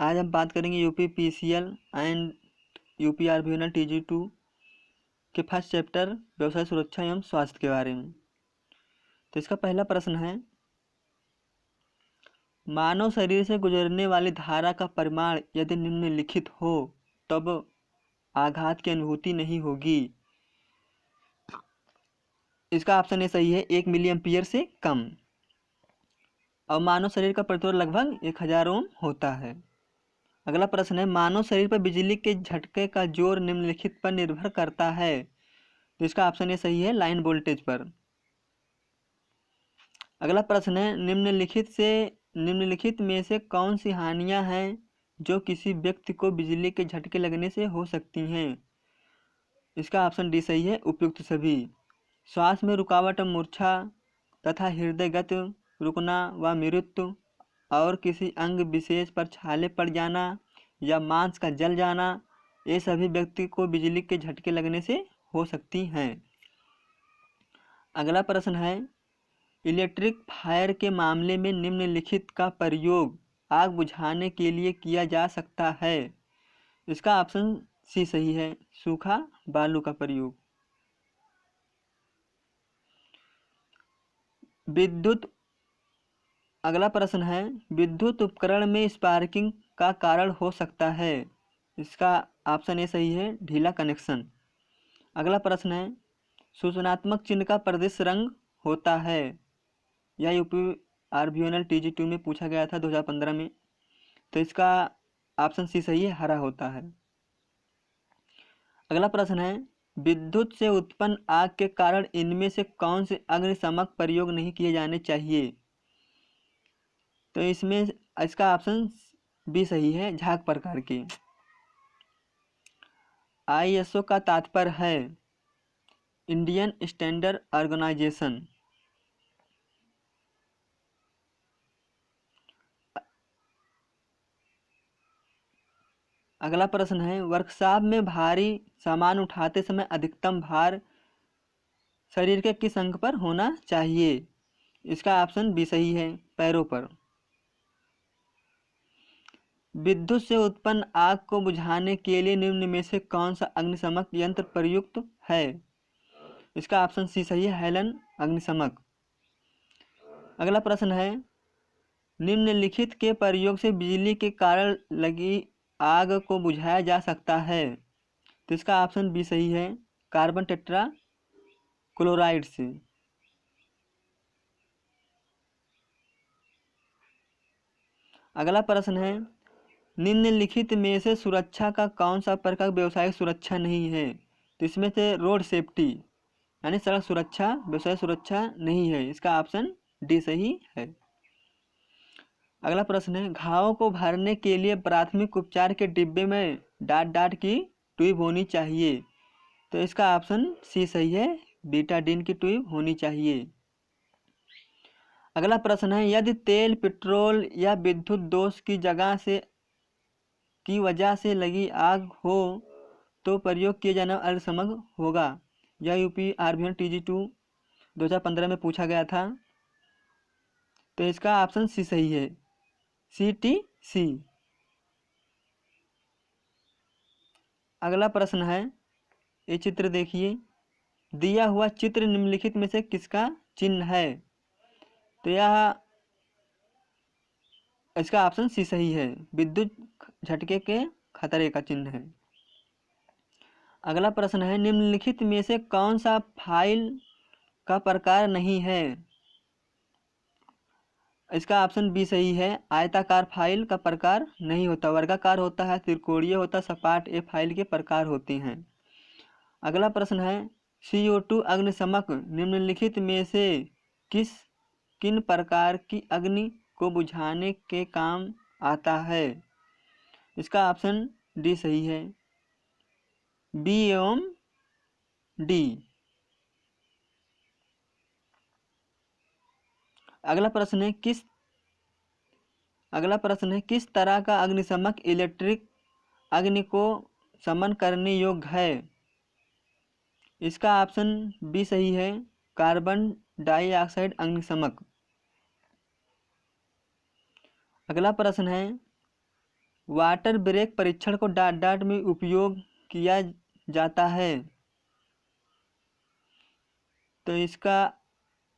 आज हम बात करेंगे UP PCL and UP RBNL TG two के फर्स्ट चैप्टर व्यवसाय सुरक्षा एवं स्वास्थ्य के बारे में। तो इसका पहला प्रश्न है, मानव शरीर से गुजरने वाली धारा का परिमाण यदि निम्नलिखित हो तब आघात की अनुभूति नहीं होगी। इसका ऑप्शन ए सही है, 1 मिली एम्पियर से कम। और मानव शरीर का प्रतिरोध लगभग 1000 ओम होता है। अगला प्रश्न है, मानव शरीर पर बिजली के झटके का जोर निम्नलिखित पर निर्भर करता है। तो इसका ऑप्शन ए सही है, लाइन वोल्टेज पर। अगला प्रश्न है, निम्नलिखित में से कौन सी हानियां हैं जो किसी व्यक्ति को बिजली के झटके लगने से हो सकती हैं। इसका ऑप्शन डी सही है, उपयुक्त सभी। श्वास में रुकावट, मूर्छा तथा हृदय गति रुकना व मृत्यु और किसी अंग विशेष पर छाले पड़ जाना या मांस का जल जाना, ये सभी व्यक्ति को बिजली के झटके लगने से हो सकती हैं। अगला प्रश्न है, इलेक्ट्रिक फायर के मामले में निम्नलिखित का प्रयोग आग बुझाने के लिए किया जा सकता है। इसका ऑप्शन सी सही है, सूखा बालू का प्रयोग। अगला प्रश्न है, विद्युत उपकरण में स्पार्किंग का कारण हो सकता है। इसका ऑप्शन ए सही है, ढीला कनेक्शन। अगला प्रश्न है, सूचनात्मक चिन्ह का प्रदर्शित रंग होता है। यह यूपी आरबीएनएल टीजी2 में पूछा गया था 2015 में। तो इसका ऑप्शन सी सही है, हरा होता है। अगला प्रश्न है, विद्युत से उत्पन्न आग के कारण इनमें से कौन से अग्निशमक प्रयोग नहीं किए जाने चाहिए। तो इसमें इसका ऑप्शन बी सही है, झाग प्रकार के। आईएसओ का तात्पर्य है इंडियन स्टैंडर्ड ऑर्गेनाइजेशन। अगला प्रश्न है, वर्कशॉप में भारी सामान उठाते समय अधिकतम भार शरीर के किस अंग पर होना चाहिए। इसका ऑप्शन बी सही है, पैरों पर। विद्युत से उत्पन्न आग को बुझाने के लिए निम्न में से कौन सा अग्निशमक यंत्र प्रयुक्त है। इसका ऑप्शन सी सही है, हेलन अग्निशमक। अगला प्रश्न है, निम्नलिखित के प्रयोग से बिजली के कारण लगी आग को बुझाया जा सकता है। तो इसका ऑप्शन बी सही है, कार्बन टेट्रा क्लोराइड से। अगला प्रश्न है, निम्नलिखित में से सुरक्षा का कौन सा प्रकार व्यवसायिक सुरक्षा नहीं है। तो इसमें से रोड सेफ्टी यानी सड़क सुरक्षा व्यवसायिक सुरक्षा नहीं है। इसका ऑप्शन डी सही है। अगला प्रश्न है, घावों को भरने के लिए प्राथमिक उपचार के डिब्बे में डाट की ट्यूब होनी चाहिए। तो इसका ऑप्शन सी सही है, बीटाडीन की ट्यूब होनी चाहिए। अगला प्रश्न है, यदि तेल, पेट्रोल या विद्युत दोष की वजह से लगी आग हो तो प्रयोग किए जाने वाला अग्निशमक होगा। यह यूपी आरबीएनएल टीजी2 2015 में पूछा गया था। तो इसका ऑप्शन सी सही है, CTC। अगला प्रश्न है, ये चित्र देखिए, दिया हुआ चित्र निम्नलिखित में से किसका चिन्ह है। तो यह इसका ऑप्शन सी सही है, विद्युत झटके के खतरे का चिन्ह है। अगला प्रश्न है, निम्नलिखित में से कौन सा फाइल का प्रकार नहीं है। इसका ऑप्शन बी सही है, आयताकार फाइल का प्रकार नहीं होता, वर्गाकार होता है, त्रिकोणीय होता है, सपाट, ये फाइल के प्रकार होते हैं। अगला प्रश्न है, CO2 अग्निशमक निम्नलिखित में से किन प्रकार की अग्नि को बुझाने के काम आता है। इसका ऑप्शन डी सही है, बी एवं डी। अगला प्रश्न है, किस तरह का अग्निशमक इलेक्ट्रिक अग्नि को शमन करने योग्य है। इसका ऑप्शन बी सही है, कार्बन डाइऑक्साइड अग्निशमक। अगला प्रश्न है, वाटर ब्रेक परीक्षण को डॉट डॉट में उपयोग किया जाता है? तो इसका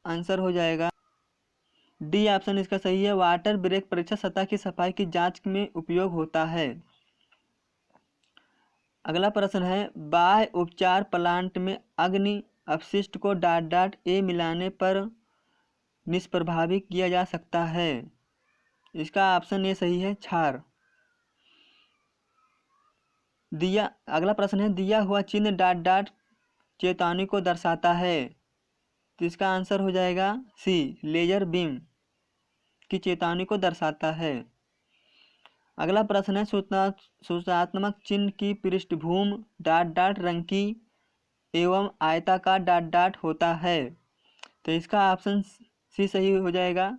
आंसर हो जाएगा डी ऑप्शन इसका सही है। वाटर ब्रेक परीक्षण सतह की सफाई की जांच में उपयोग होता है। अगला प्रश्न है, बाह्य उपचार प्लांट में अग्नि अपशिष्ट को डॉट डॉट ए मिलाने पर निष्प्रभावी किया जा सकता है? इसका ऑप्शन ए सही है, क्षार। अगला प्रश्न है, दिया हुआ चिन्ह डॉट डॉट चेतावनी को दर्शाता है? तो इसका आंसर हो जाएगा सी, लेजर बीम की चेतावनी को दर्शाता है। अगला प्रश्न है, सूचनात्मक चिन्ह की पृष्ठभूमि डॉट डॉट रंग की एवं आयताकार डॉट डॉट होता है? तो इसका ऑप्शन सी सही हो जाएगा,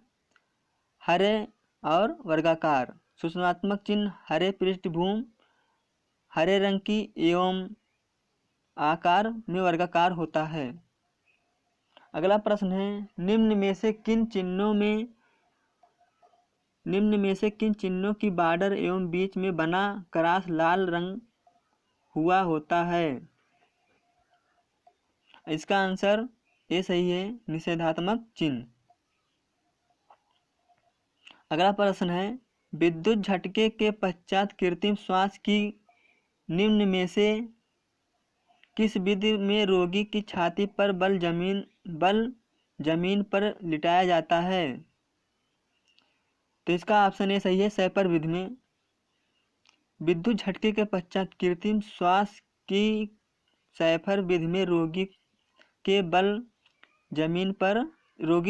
हरे और वर्गाकार। सूचनात्मक चिन्ह हरे पृष्ठभूमि, हरे रंग की एवं आकार में वर्गाकार होता है। अगला प्रश्न है, निम्न में से किन चिन्हों की बॉर्डर एवं बीच में बना क्रॉस लाल रंग हुआ होता है? इसका आंसर ए सही है, निषेधात्मक चिन्ह। अगला प्रश्न है, विद्युत झटके के पश्चात कृत्रिम श्वास की निम्न में से किस विधि में रोगी की छाती पर बल जमीन पर लिटाया जाता है? तो इसका ऑप्शन ए सही है, सैपर विधि में। विद्युत झटके के पश्चात कृत्रिम श्वास की सैपर विधि में रोगी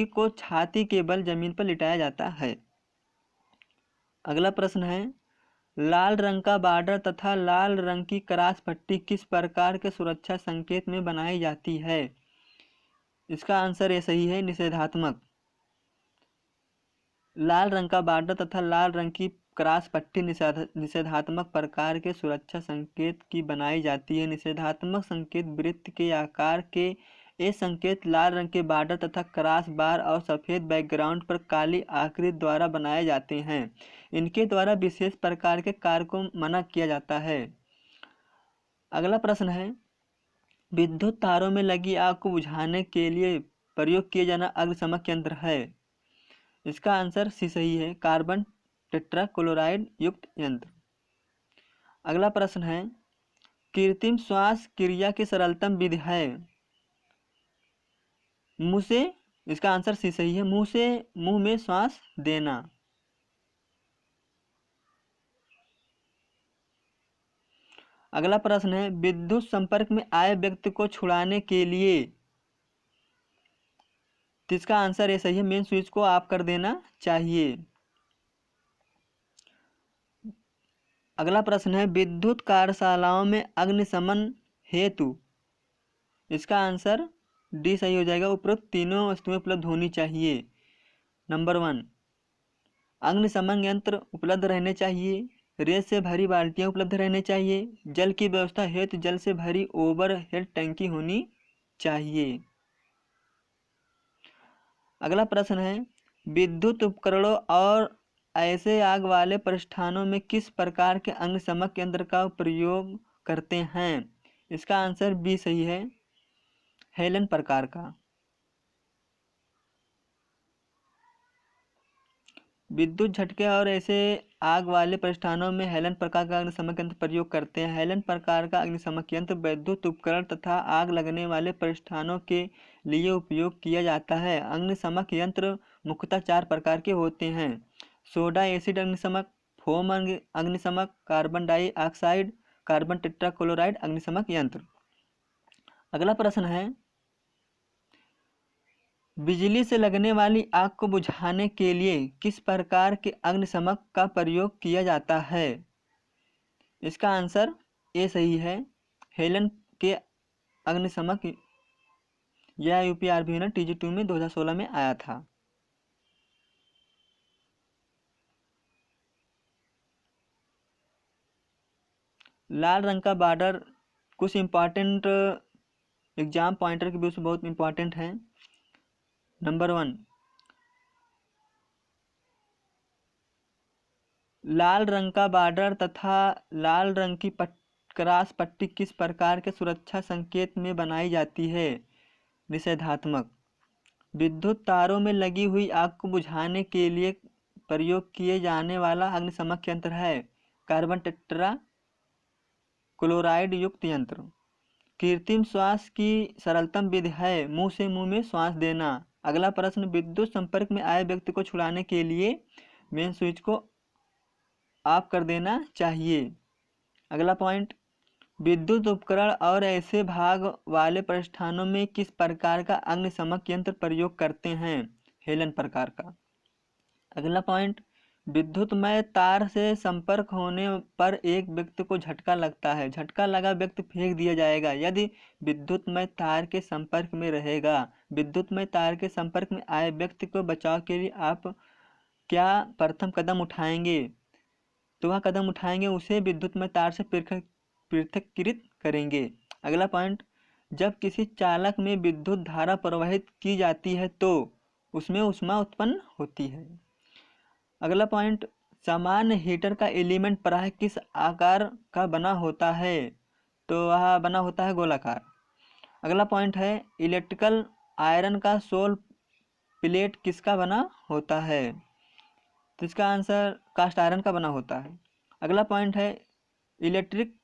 को छाती के बल जमीन पर लिटाया जाता है। अगला प्रश्न है, लाल रंग का बॉर्डर तथा लाल रंग की क्रॉस पट्टी किस प्रकार के सुरक्षा संकेत में बनाई जाती है? इसका आंसर ये सही है, निषेधात्मक। लाल रंग का बॉर्डर तथा लाल रंग की क्रॉस पट्टी निषेधात्मक प्रकार के सुरक्षा संकेत की बनाई जाती है। निषेधात्मक संकेत वृत्त के आकार के ये संकेत लाल रंग के बॉर्डर तथा क्रॉस बार और सफ़ेद बैकग्राउंड पर काली आकृति द्वारा बनाए जाते हैं। इनके द्वारा विशेष प्रकार के कार्य को मना किया जाता है। अगला प्रश्न है, विद्युत तारों में लगी आग को बुझाने के लिए प्रयोग किया जाना अग्निशमक यंत्र है? इसका आंसर सी सही है, कार्बन टेट्राक्लोराइड युक्त यंत्र। अगला प्रश्न है, कृत्रिम श्वास क्रिया की सरलतम विधि है? मुंह से। इसका आंसर सी सही है, मुंह में श्वास देना। अगला प्रश्न है, विद्युत संपर्क में आए व्यक्ति को छुड़ाने के लिए? तो इसका आंसर ये सही है, मेन स्विच को ऑफ कर देना चाहिए। अगला प्रश्न है, विद्युत कार्यशालाओं में अग्निशमन हेतु? इसका आंसर डी सही हो जाएगा, उपरोक्त तीनों वस्तुएं उपलब्ध होनी चाहिए। नंबर 1, अग्निशमन यंत्र उपलब्ध रहने चाहिए, रेत से भरी बाल्टियां उपलब्ध रहने चाहिए, जल की व्यवस्था हेतु जल से भरी ओवर हेड टंकी होनी चाहिए। अगला प्रश्न है, विद्युत उपकरणों और ऐसे आग वाले प्रतिष्ठानों में किस प्रकार के अग्निशमक यंत्र का प्रयोग करते हैं? इसका आंसर बी सही है, हेलन प्रकार का। विद्युत झटके और ऐसे आग वाले प्रतिष्ठानों में हेलन प्रकार का अग्निशमक यंत्र प्रयोग करते हैं। हेलन प्रकार का अग्निशमक यंत्र विद्युत उपकरण तथा आग लगने वाले प्रतिष्ठानों के लिए उपयोग किया जाता है। अग्निशमक यंत्र मुख्यतः 4 प्रकार के होते हैं: सोडा एसिड अग्निशमक, फोम अग्निशमक, कार्बन डाइऑक्साइड, कार्बन टेट्राक्लोराइड अग्निशमक यंत्र। अगला प्रश्न है, बिजली से लगने वाली आग को बुझाने के लिए किस प्रकार के अग्निशमक का प्रयोग किया जाता है? इसका आंसर ए सही है, हेलन के अग्निशमक। यह यूपीआरबी ने TG2 में 2016 में आया था। लाल रंग का बॉर्डर कुछ इम्पॉर्टेंट एग्जाम पॉइंटर के व्यू से बहुत इम्पॉर्टेंट है। नंबर 1, लाल रंग का बॉर्डर तथा लाल रंग की क्रॉस पट्टी किस प्रकार के सुरक्षा संकेत में बनाई जाती है? निषेधात्मक। विद्युत तारों में लगी हुई आग को बुझाने के लिए प्रयोग किए जाने वाला अग्निशमक यंत्र है कार्बन टेट्रा क्लोराइड युक्त यंत्र। कृत्रिम श्वास की सरलतम विधि है मुंह से मुंह में श्वास देना। अगला प्रश्न, विद्युत संपर्क में आए व्यक्ति को छुड़ाने के लिए मेन स्विच को ऑफ कर देना चाहिए। अगला पॉइंट, विद्युत उपकरण और ऐसे भाग वाले प्रतिष्ठानों में किस प्रकार का अग्निशमक यंत्र प्रयोग करते हैं? हेलन प्रकार का। अगला पॉइंट, विद्युतमय तार से संपर्क होने पर एक व्यक्ति को झटका लगता है, झटका लगा व्यक्ति फेंक दिया जाएगा यदि विद्युतमय तार के संपर्क में रहेगा। विद्युतमय तार के संपर्क में आए व्यक्ति को बचाव के लिए आप क्या प्रथम कदम उठाएंगे? तो वह कदम उठाएंगे उसे विद्युतमय तार से पृथक्कृत करेंगे। अगला पॉइंट, जब किसी चालक में विद्युत धारा प्रवाहित की जाती है तो उसमें ऊष्मा उत्पन्न होती है। अगला पॉइंट, सामान्य हीटर का एलिमेंट प्रायः किस आकार का बना होता है? तो वह बना होता है गोलाकार। अगला पॉइंट है, इलेक्ट्रिकल आयरन का सोल प्लेट किसका बना होता है? तो इसका आंसर कास्ट आयरन का बना होता है। अगला पॉइंट है, इलेक्ट्रिक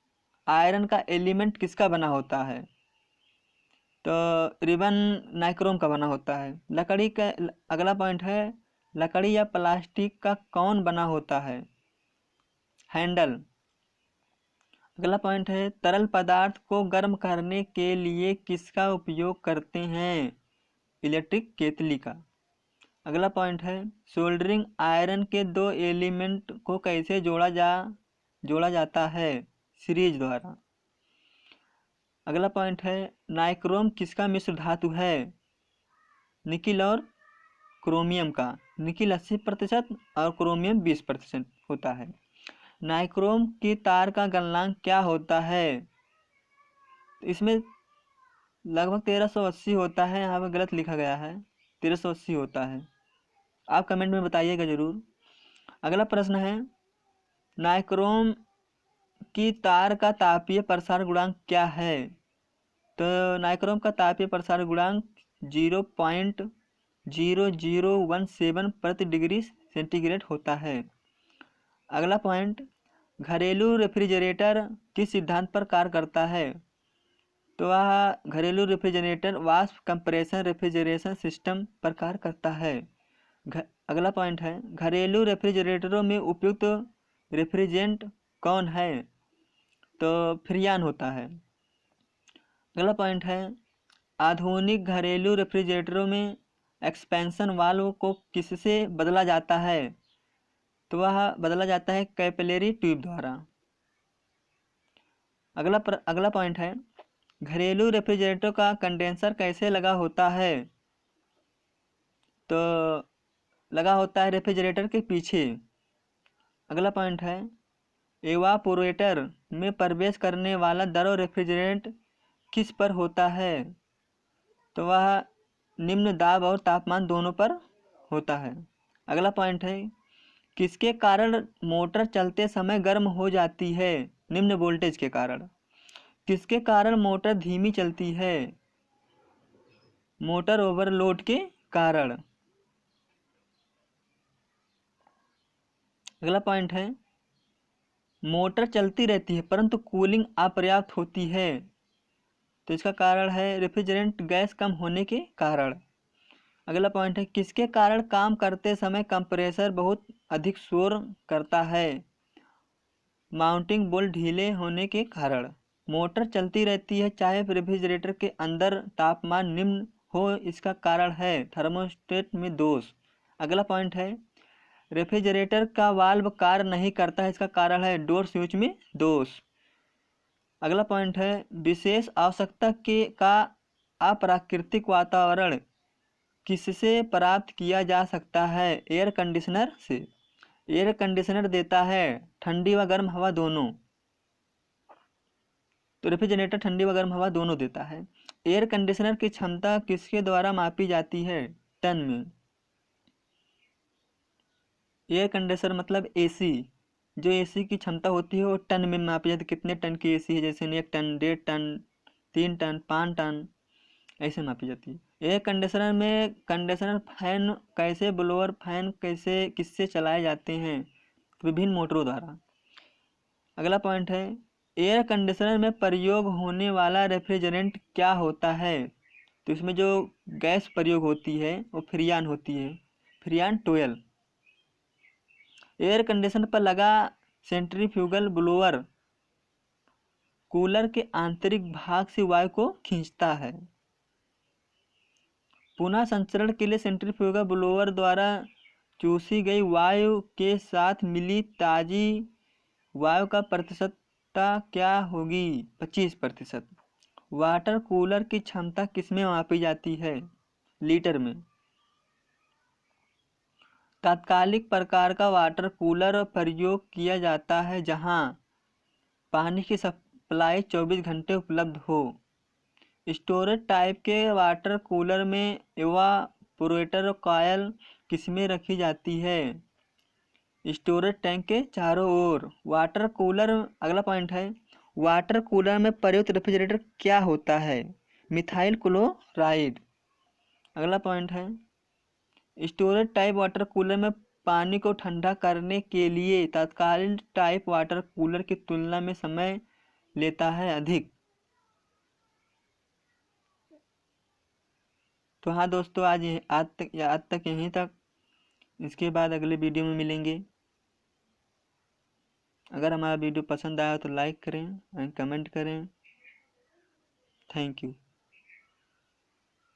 आयरन का एलिमेंट किसका बना होता है? तो रिबन नाइक्रोम का बना होता है। लकड़ी का अगला पॉइंट है, लकड़ी या प्लास्टिक का कौन बना होता है? हैंडल। अगला पॉइंट है, तरल पदार्थ को गर्म करने के लिए किसका उपयोग करते हैं? इलेक्ट्रिक केतली का। अगला पॉइंट है, सोल्डरिंग आयरन के दो एलिमेंट को कैसे जोड़ा जाता है? सीरीज द्वारा। अगला पॉइंट है, नाइक्रोम किसका मिश्र धातु है? निकिल और क्रोमियम का। निकिल 80% और क्रोमियम 20% होता है। नाइक्रोम की तार का गलनांक क्या होता है? इसमें लगभग 1380 होता है, यहाँ पर गलत लिखा गया है, 1380 होता है। आप कमेंट में बताइएगा जरूर। अगला प्रश्न है, नाइक्रोम की तार का तापीय प्रसार गुणांक क्या है? तो नाइक्रोम का तापीय प्रसार गुणांक 0.0017 प्रति डिग्री सेंटीग्रेड होता है। अगला पॉइंट, घरेलू रेफ्रिजरेटर किस सिद्धांत पर कार्य करता है? तो वह घरेलू रेफ्रिजरेटर वाष्प कंप्रेशन रेफ्रिजरेशन सिस्टम पर कार्य करता है। अगला पॉइंट है, घरेलू रेफ्रिजरेटरों में उपयुक्त रेफ्रिजरेंट कौन है? तो फ्रियान होता है। अगला पॉइंट है, आधुनिक घरेलू रेफ्रिजरेटरों में एक्सपेंशन वाल्व को किससे बदला जाता है? तो वह बदला जाता है कैपिलरी ट्यूब द्वारा। अगला पॉइंट है, घरेलू रेफ्रिजरेटर का कंडेंसर कैसे लगा होता है? तो लगा होता है रेफ्रिजरेटर के पीछे। अगला पॉइंट है, एवापोरेटर में प्रवेश करने वाला द्रव रेफ्रिजरेंट किस पर होता है? तो वह निम्न दाब और तापमान दोनों पर होता है। अगला पॉइंट है, किसके कारण मोटर चलते समय गर्म हो जाती है? निम्न वोल्टेज के कारण। किसके कारण मोटर धीमी चलती है? मोटर ओवरलोड के कारण। अगला पॉइंट है, मोटर चलती रहती है परंतु कूलिंग अपर्याप्त होती है, तो इसका कारण है रेफ्रिजरेंट गैस कम होने के कारण। अगला पॉइंट है, किसके कारण काम करते समय कंप्रेसर बहुत अधिक शोर करता है? माउंटिंग बोल्ट ढीले होने के कारण। मोटर चलती रहती है चाहे रेफ्रिजरेटर के अंदर तापमान निम्न हो, इसका कारण है थर्मोस्टेट में दोष। अगला पॉइंट है, रेफ्रिजरेटर का वाल्व कार्य नहीं करता है, इसका कारण है डोर स्विच में दोष। अगला पॉइंट है, विशेष आवश्यकता का अप्राकृतिक वातावरण किससे प्राप्त किया जा सकता है? एयर कंडीशनर से। एयर कंडीशनर देता है ठंडी व गर्म हवा दोनों, तो रेफ्रिजरेटर ठंडी व गर्म हवा दोनों देता है। एयर कंडीशनर की क्षमता किसके द्वारा मापी जाती है? टन में। एयर कंडीशनर मतलब एसी, जो एसी की क्षमता होती है वो टन में मापी जाती है, कितने टन की एसी है, जैसे 1 टन, 1.5 टन, 3 टन, 5 टन, ऐसे मापी जाती है। एयर कंडीशनर में कंडीशनर फैन कैसे, ब्लोअर फैन कैसे, किससे चलाए जाते हैं? विभिन्न मोटरों द्वारा। अगला पॉइंट है, एयर कंडीशनर में प्रयोग होने वाला रेफ्रिजरेंट क्या होता है? तो इसमें जो गैस प्रयोग होती है वो फ्रियान होती है, फ्रियान 12। एयर कंडीशनर पर लगा सेंट्रीफ्यूगल ब्लोअर कूलर के आंतरिक भाग से वायु को खींचता है। पुनः संचरण के लिए सेंट्रीफ्यूगल ब्लोअर द्वारा चूसी गई वायु के साथ मिली ताजी वायु का प्रतिशतता क्या होगी? 25%। वाटर कूलर की क्षमता किसमें मापी जाती है? लीटर में। तात्कालिक प्रकार का वाटर कूलर प्रयोग किया जाता है जहां पानी की सप्लाई 24 घंटे उपलब्ध हो। स्टोरेज टाइप के वाटर कूलर में इवापोरेटर कॉइल किसमें रखी जाती है? स्टोरेज टैंक के चारों ओर। वाटर कूलर, अगला पॉइंट है, वाटर कूलर में प्रयुक्त रेफ्रिजरेटर क्या होता है? Methyl chloride. अगला पॉइंट है, स्टोरेज टाइप वाटर कूलर में पानी को ठंडा करने के लिए तात्कालिक टाइप वाटर कूलर की तुलना में समय लेता है अधिक। तो हाँ दोस्तों, आज तक यहीं तक। इसके बाद अगले वीडियो में मिलेंगे। अगर हमारा वीडियो पसंद आया तो लाइक करें एंड कमेंट करें। Thank you.